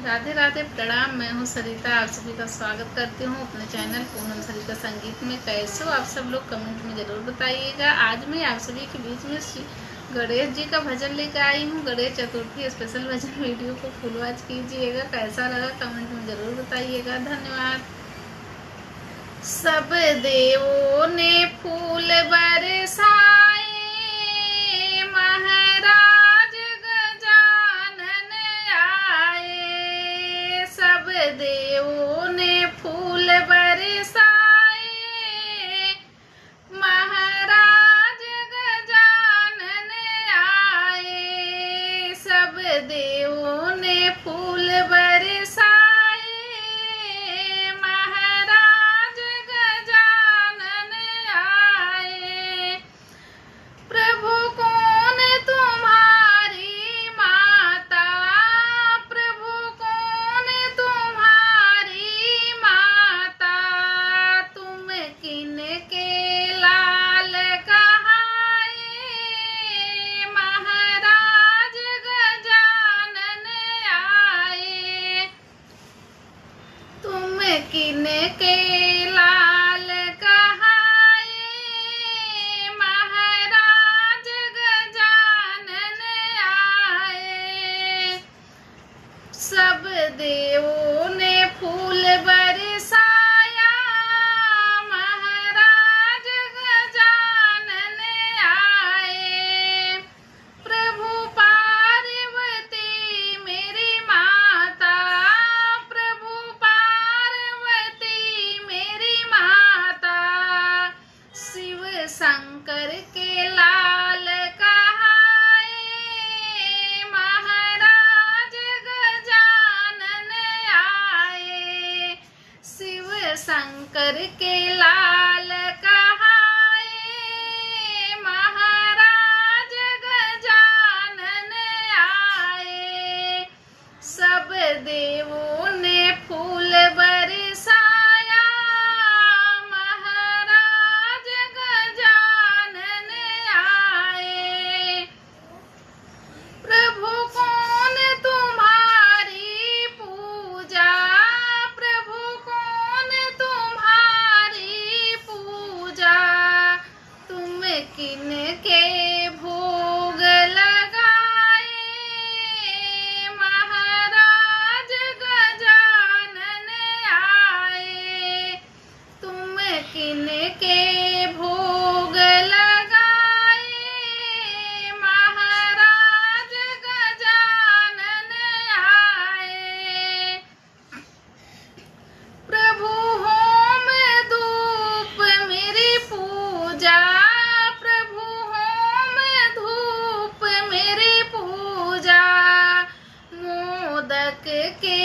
राधे राधे, प्रणाम। मैं हूँ सरिता, आप सभी का स्वागत करती हूँ अपने चैनल पूनम सरिता संगीत में। कैसे हो आप सब लोग, कमेंट में ज़रूर बताइएगा। आज मैं आप सभी के बीच में श्री गणेश जी का भजन लेकर आई हूँ। गणेश चतुर्थी स्पेशल भजन वीडियो को फुल वॉच कीजिएगा। कैसा लगा कमेंट में ज़रूर बताइएगा। धन्यवाद। सब देवों ने फूल बरसाए, महाराज गजानन आए। सब देवों ने फूल बरसाए, महाराज गजानन आए। सब देवों ने फूल बरसाए, प्रभु कौन तुम्हारी माता, प्रभु कौन तुम्हारी माता। तुम किनके लाल कहाए, महाराज गजानन आए। तुम किनके लाल कहाए, सब देवों ने फूल बरसाया, महाराज गजानन आए। प्रभु पार्वती मेरी माता, प्रभु पार्वती मेरी माता। शिव शंकर के लाल शंकर के लाल कहाए, महाराज गजानन आए। सब देवों ने फूल बरसाया, महाराज गजानन आए। प्रभु कौन तुम्हारी पूजा, प्रभु किनके भोग लगाए, महाराज गजानन आए। तुम किनके भोग लगाए, महाराज गजानन आए। प्रभु होम धूप मेरी पूजा, मोदक के